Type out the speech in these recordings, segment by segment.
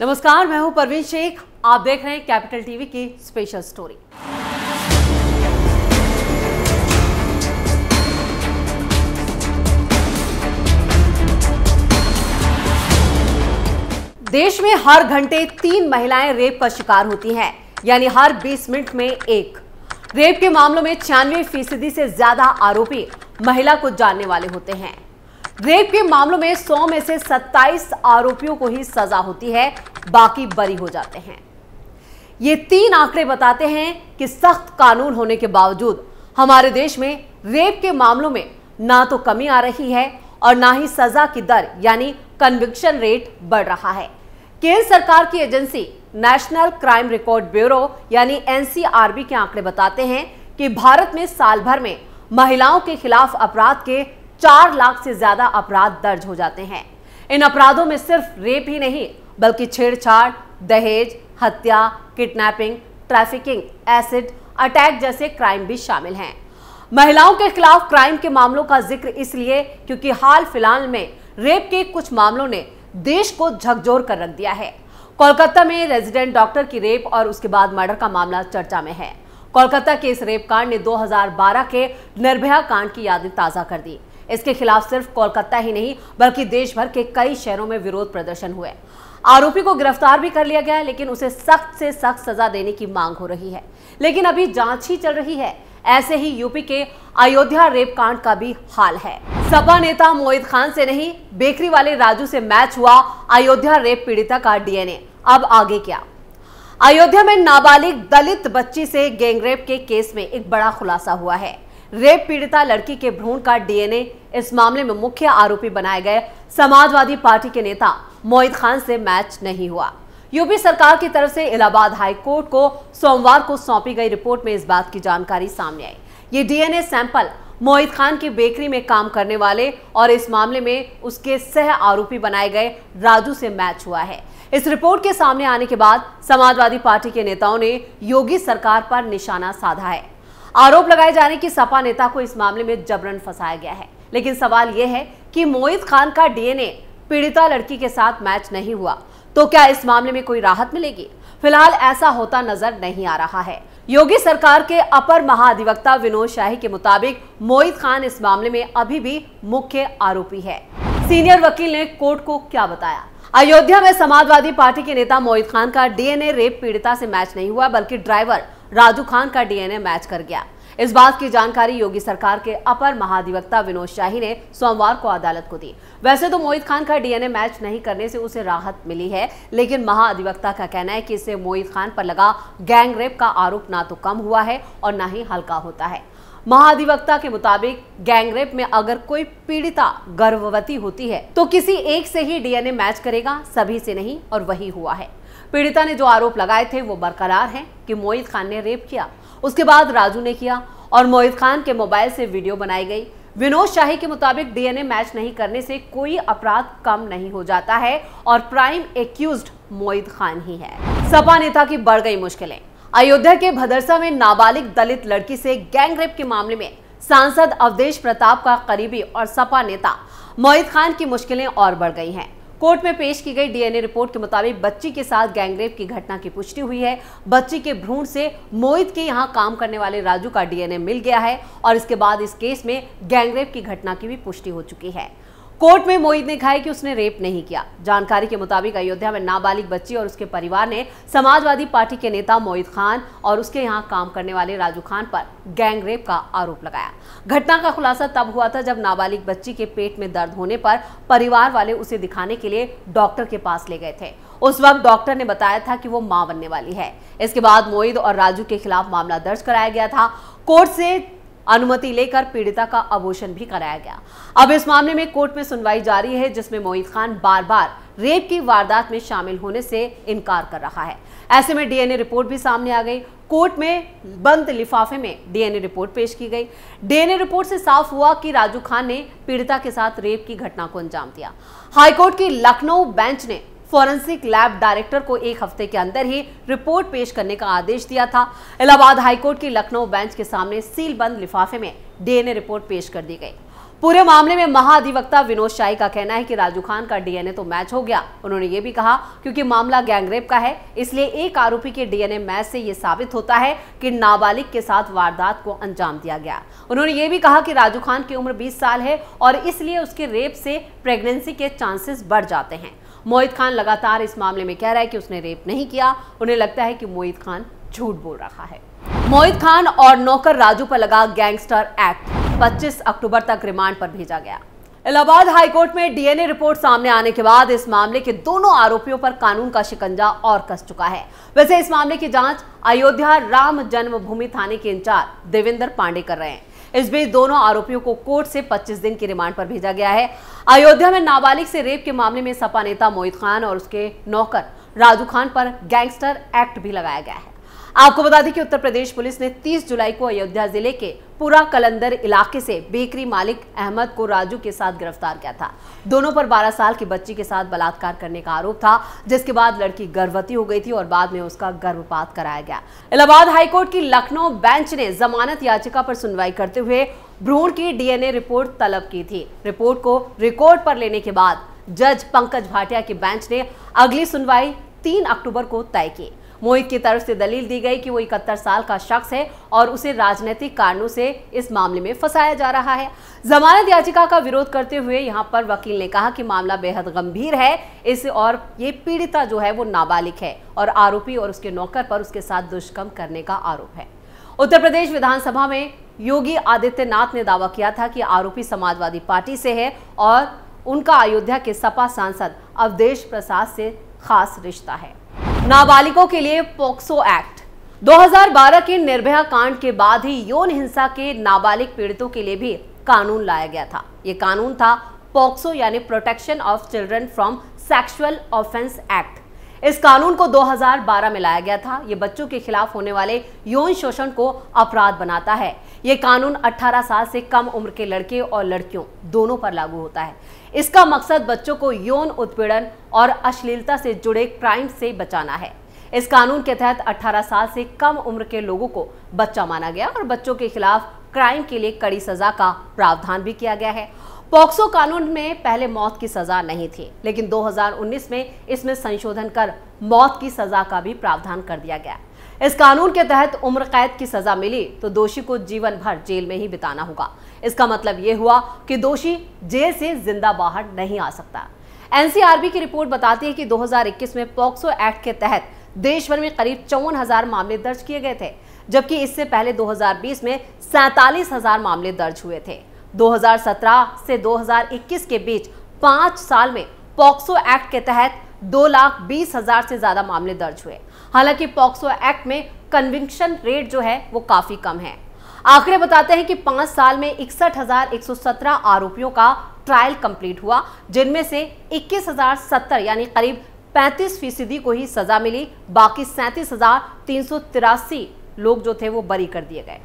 नमस्कार, मैं हूं परवीन शेख। आप देख रहे हैं कैपिटल टीवी की स्पेशल स्टोरी। देश में हर घंटे 3 महिलाएं रेप का शिकार होती हैं, यानी हर 20 मिनट में एक। रेप के मामलों में 96% से ज्यादा आरोपी महिला को जानने वाले होते हैं। रेप के मामलों में 100 में से 27 आरोपियों को ही सजा होती है, बाकी बरी हो जाते हैं। ये 3 आंकड़े बताते हैं कि सख्त कानून होने के बावजूद हमारे देश में रेप के मामलों में ना तो कमी आ रही है और ना ही सजा की दर यानी कन्विक्शन रेट बढ़ रहा है। केंद्र सरकार की agency national crime record bureau यानी NCRB के आंकड़े बताते हैं कि भारत में साल भर में महिलाओं के खिलाफ अपराध के 4 लाख से ज्यादा अपराध दर्ज हो जाते हैं। इन अपराधों में सिर्फ रेप ही नहीं बल्कि छेड़छाड़, दहेज, हत्या, किडनैपिंग, ट्रैफिकिंग, एसिड अटैक जैसे क्राइम भी शामिल हैं। महिलाओं के खिलाफ क्राइम के मामलों का जिक्र इसलिए क्योंकि हाल फिलहाल में रेप के कुछ मामलों ने देश को झकझोर कर रख दिया है। कोलकाता में रेजिडेंट डॉक्टर की रेप और उसके बाद मर्डर का मामला चर्चा में है। कोलकाता के इस रेप कांड ने 2012 के निर्भया कांड की यादें ताजा कर दी। इसके खिलाफ सिर्फ कोलकाता ही नहीं बल्कि देश भर के कई शहरों में विरोध प्रदर्शन हुए। आरोपी को गिरफ्तार भी कर लिया गया है, लेकिन उसे सख्त से सख्त सजा देने की मांग हो रही है। लेकिन अभी जांच ही चल रही है। ऐसे ही यूपी के अयोध्या रेप कांड का भी हाल है। सपा नेता मोहित खान से नहीं, बेकरी वाले राजू से मैच हुआ अयोध्या रेप पीड़िता का DNA। अब आगे क्या? अयोध्या में नाबालिग दलित बच्ची से गैंगरेप के केस में एक बड़ा खुलासा हुआ है। रेप पीड़िता लड़की के भ्रूण का DNA इस मामले में मुख्य आरोपी बनाए गए समाजवादी पार्टी के नेता मोहित खान से मैच नहीं हुआ। यूपी सरकार की तरफ से इलाहाबाद हाई कोर्ट को सोमवार को सौंपी गई रिपोर्ट में इस बात की जानकारी सामने आई। ये DNA सैंपल मोहित खान की बेकरी में काम करने वाले और इस मामले में उसके सह आरोपी बनाए गए राजू से मैच हुआ है। इस रिपोर्ट के सामने आने के बाद समाजवादी पार्टी के नेताओं ने योगी सरकार पर निशाना साधा है। आरोप लगाए जाने की सपा नेता को इस मामले में जबरन फंसाया गया है। लेकिन सवाल यह है कि मोहित खान का DNA पीड़िता लड़की के साथ मैच नहीं हुआ तो क्या इस मामले में कोई राहत मिलेगी? फिलहाल ऐसा होता नजर नहीं आ रहा है। योगी सरकार के अपर महाधिवक्ता विनोद शाही के मुताबिक मोहित खान इस मामले में अभी भी मुख्य आरोपी है। सीनियर वकील ने कोर्ट को क्या बताया? अयोध्या में समाजवादी पार्टी के नेता मोहित खान का DNA रेप पीड़िता से मैच नहीं हुआ बल्कि ड्राइवर राजू खान का DNA मैच कर गया। इस बात की जानकारी योगी सरकार के अपर महाधिवक्ता विनोद शाही ने सोमवार को अदालत को दी। वैसे तो मोहित खान का DNA मैच नहीं करने से उसे राहत मिली है, लेकिन महाधिवक्ता का कहना है कि इससे मोहित खान पर लगा गैंग रेप का आरोप ना तो कम हुआ है और ना ही हल्का होता है। महाधिवक्ता के मुताबिक गैंग रेप में अगर कोई पीड़िता गर्भवती होती है तो किसी एक से ही DNA मैच करेगा, सभी से नहीं, और वही हुआ है। पीड़िता ने जो आरोप लगाए थे वो बरकरार हैं कि मोहित खान ने रेप किया, उसके बाद राजू ने किया और मोहित खान के मोबाइल से वीडियो बनाई गई। विनोद शाही के मुताबिक DNA मैच नहीं करने से कोई अपराध कम नहीं हो जाता है और प्राइम एक्यूज्ड मोहित खान ही है। सपा नेता की बढ़ गई मुश्किलें। अयोध्या के भदरसा में नाबालिग दलित लड़की से गैंग रेप के मामले में सांसद अवधेश प्रताप का करीबी और सपा नेता मोहित खान की मुश्किलें और बढ़ गई हैं। कोर्ट में पेश की गई DNA रिपोर्ट के मुताबिक बच्ची के साथ गैंगरेप की घटना की पुष्टि हुई है। बच्ची के भ्रूण से मोहित के यहां काम करने वाले राजू का DNA मिल गया है और इसके बाद इस केस में गैंगरेप की घटना की भी पुष्टि हो चुकी है। कोर्ट में मोहित ने कहा है कि उसने रेप नहीं किया। जानकारी के मुताबिक अयोध्या में नाबालिग बच्ची और उसके परिवार ने समाजवादी पार्टी के नेता मोहित खान और उसके यहाँ काम करने वाले राजू खान पर गैंग रेप का आरोप लगाया। घटना का खुलासा तब हुआ था जब नाबालिग बच्ची के पेट में दर्द होने पर परिवार वाले उसे दिखाने के लिए डॉक्टर के पास ले गए थे। उस वक्त डॉक्टर ने बताया था कि वो मां बनने वाली है। इसके बाद मोहित और राजू के खिलाफ मामला दर्ज कराया गया था। कोर्ट से अनुमति लेकर पीड़िता का अबॉर्शन भी कराया गया। अब इस मामले में कोर्ट में सुनवाई जारी है, जिसमें मोहित खान बार बार रेप की वारदात में शामिल होने से इनकार कर रहा है। ऐसे में DNA रिपोर्ट भी सामने आ गई। कोर्ट में बंद लिफाफे में DNA रिपोर्ट पेश की गई। DNA रिपोर्ट से साफ हुआ कि राजू खान ने पीड़िता के साथ रेप की घटना को अंजाम दिया। हाईकोर्ट की लखनऊ बेंच ने फॉरेंसिक लैब डायरेक्टर को 1 हफ्ते के अंदर ही रिपोर्ट पेश करने का आदेश दिया था। इलाहाबाद हाईकोर्ट की लखनऊ बेंच के सामने सील बंद लिफाफे में DNA रिपोर्ट पेश कर दी गई। पूरे मामले में महाधिवक्ता विनोद शाही का कहना है कि राजू खान का डीएनए तो मैच हो गया। उन्होंने ये भी कहा क्योंकि मामला गैंगरेप का है, इसलिए एक आरोपी के डीएनए मैच से ये साबित होता है कि नाबालिग के साथ वारदात को अंजाम दिया गया। उन्होंने ये भी कहा कि राजू खान की उम्र 20 साल है और इसलिए उसके रेप से प्रेगनेंसी के चांसेस बढ़ जाते हैं। मोहित खान लगातार इस मामले में कह रहा है कि उसने रेप नहीं किया। उन्हें लगता है कि मोहित खान झूठ बोल रहा है। मोहित खान और नौकर राजू पर लगा गैंगस्टर एक्ट, 25 अक्टूबर तक रिमांड पर भेजा गया। इलाहाबाद हाईकोर्ट में डीएनए रिपोर्ट सामने आने के बाद इस मामले के दोनों आरोपियों पर कानून का शिकंजा और कस चुका है। वैसे इस मामले की जांच अयोध्या राम जन्मभूमि थाने के इंचार्ज देवेंद्र पांडे कर रहे हैं। इस बीच दोनों आरोपियों को कोर्ट से 25 दिन की रिमांड पर भेजा गया है। अयोध्या में नाबालिग से रेप के मामले में सपा नेता मोहित खान और उसके नौकर राजू खान पर गैंगस्टर एक्ट भी लगाया गया है। आपको बता दें कि उत्तर प्रदेश पुलिस ने 30 जुलाई को अयोध्या जिले के पूरा कलंदर इलाके से बेकरी मालिक अहमद को राजू के साथ गिरफ्तार किया था। दोनों पर 12 साल की बच्ची के साथ बलात्कार करने का आरोप था, जिसके बाद लड़की गर्भवती हो गई थी और बाद में उसका गर्भपात कराया गया। इलाहाबाद हाईकोर्ट की लखनऊ बेंच ने जमानत याचिका पर सुनवाई करते हुए भ्रूण की डीएनए रिपोर्ट तलब की थी। रिपोर्ट को रिकॉर्ड पर लेने के बाद जज पंकज भाटिया की बेंच ने अगली सुनवाई 3 अक्टूबर को तय की। मोहित की तरफ से दलील दी गई कि वो 71 साल का शख्स है और उसे राजनीतिक कारणों से इस मामले में फंसाया जा रहा है। जमानत याचिका का विरोध करते हुए यहां पर वकील ने कहा कि मामला बेहद गंभीर है और ये पीड़िता जो है वो नाबालिग है और आरोपी और उसके नौकर पर उसके साथ दुष्कर्म करने का आरोप है। उत्तर प्रदेश विधानसभा में योगी आदित्यनाथ ने दावा किया था कि आरोपी समाजवादी पार्टी से है और उनका अयोध्या के सपा सांसद अवधेश प्रसाद से खास रिश्ता है। नाबालिगों के लिए पॉक्सो एक्ट 2012 के निर्भया कांड के बाद ही यौन हिंसा के नाबालिग पीड़ितों के लिए भी कानून लाया गया था। ये कानून था पॉक्सो यानी protection of children from sexual offence act. इस कानून को 2012 में लाया गया था। ये बच्चों के खिलाफ होने वाले यौन शोषण को अपराध बनाता है। ये कानून 18 साल से कम उम्र के लड़के और लड़कियों दोनों पर लागू होता है। इसका मकसद बच्चों को यौन उत्पीड़न और अश्लीलता से जुड़े क्राइम से बचाना है। इस कानून के तहत 18 साल से कम उम्र के लोगों को बच्चा माना गया और बच्चों के खिलाफ क्राइम के लिए कड़ी सजा का प्रावधान भी किया गया है। पॉक्सो कानून में पहले मौत की सजा नहीं थी, लेकिन 2019 में इसमें संशोधन कर मौत की सजा का भी प्रावधान कर दिया गया। इस कानून के तहत उम्र कैद की सजा मिली तो दोषी को जीवन भर जेल में ही बिताना होगा। इसका मतलब यह हुआ कि दोषी जेल से जिंदा बाहर नहीं आ सकता। एनसीआरबी की रिपोर्ट बताती है कि 2021 में पॉक्सो एक्ट के तहत देश भर में करीब 54,000 मामले दर्ज किए गए थे, जबकि इससे पहले 2020 में 47,000 मामले दर्ज हुए थे। 2017 से 2021 के बीच 5 साल में पॉक्सो एक्ट के तहत 2,20,000 से ज्यादा मामले दर्ज हुए। हालांकि पॉक्सो एक्ट में कन्विक्शन रेट जो है वो काफी कम है। आंकड़े बताते हैं कि 5 साल में 61,117 आरोपियों का ट्रायल कंप्लीट हुआ, जिनमें से 21,070 यानी करीब 35% को ही सजा मिली। बाकी 37,383 लोग जो थे वो बरी कर दिए गए।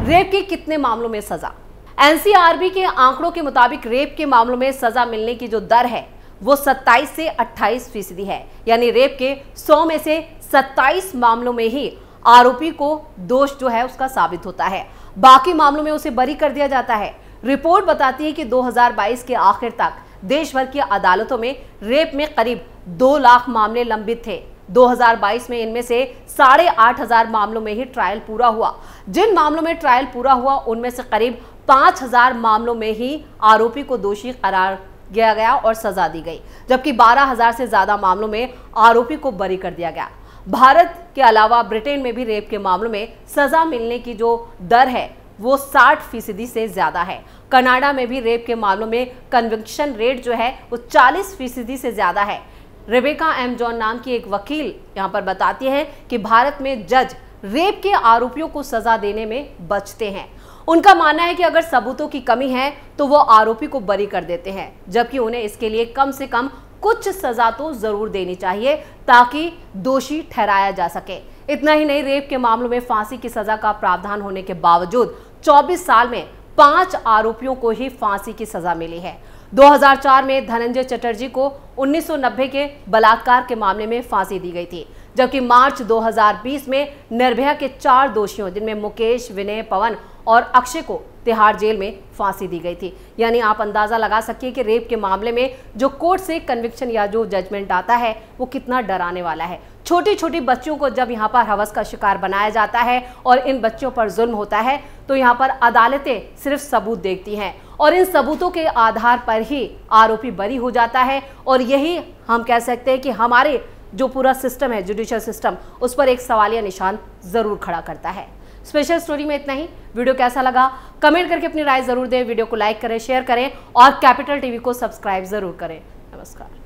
रेप के कितने मामलों में सजा? एनसीआरबी के आंकड़ों के मुताबिक रेप के मामलों में सजा मिलने की जो दर है वो 27 से 28% है। यानी रेप के 100 में से 27 मामलों में ही आरोपी को दोष जो है उसका साबित होता है, बाकी मामलों में उसे बरी कर दिया जाता है। रिपोर्ट बताती है कि 2022 के आखिर तक देश भर की अदालतों में रेप में करीब 2 लाख मामले लंबित थे। 2022 में इनमें से 8,500 मामलों में ही ट्रायल पूरा हुआ। जिन मामलों में ट्रायल पूरा हुआ उनमें से करीब 5,000 मामलों में ही आरोपी को दोषी करार दिया गया और सजा दी गई, जबकि 12,000 से ज्यादा मामलों में आरोपी को बरी कर दिया गया। भारत के अलावा ब्रिटेन में भी रेप के मामलों में सजा मिलने की जो दर है वो 60% से ज्यादा है। कनाडा में भी रेप के मामलों में कन्विक्शन रेट जो है वो 40% से ज्यादा है। रेबेका एम जॉन नाम की एक वकील यहाँ पर बताती हैं कि भारत में जज रेप के आरोपियों को सजा देने में बचते हैं। उनका मानना है कि अगर सबूतों की कमी है तो वो आरोपी को बरी कर देते हैं, जबकि उन्हें इसके लिए कम से कम कुछ सजा तो जरूर देनी चाहिए ताकि दोषी ठहराया जा सके। इतना ही नहीं, रेप के मामलों में फांसी की सजा का प्रावधान होने के बावजूद 24 साल में 5 आरोपियों को ही फांसी की सजा मिली है। 2004 में धनंजय चटर्जी को 1990 के बलात्कार के मामले में फांसी दी गई थी, जबकि मार्च 2020 में निर्भया के 4 दोषियों जिनमें मुकेश, विनय, पवन और अक्षय को तिहाड़ जेल में फांसी दी गई थी। यानी आप अंदाजा लगा सकिए कि रेप के मामले में जो कोर्ट से कन्विक्शन या जो जजमेंट आता है वो कितना डराने वाला है। छोटी छोटी बच्चियों को जब यहाँ पर हवस का शिकार बनाया जाता है और इन बच्चों पर जुल्म होता है तो यहाँ पर अदालतें सिर्फ सबूत देखती हैं और इन सबूतों के आधार पर ही आरोपी बरी हो जाता है। और यही हम कह सकते हैं कि हमारे जो पूरा सिस्टम है, जुडिशियल सिस्टम, उस पर एक सवालिया निशान जरूर खड़ा करता है। स्पेशल स्टोरी में इतना ही। वीडियो कैसा लगा कमेंट करके अपनी राय जरूर दें। वीडियो को लाइक करें, शेयर करें और कैपिटल टीवी को सब्सक्राइब जरूर करें। नमस्कार।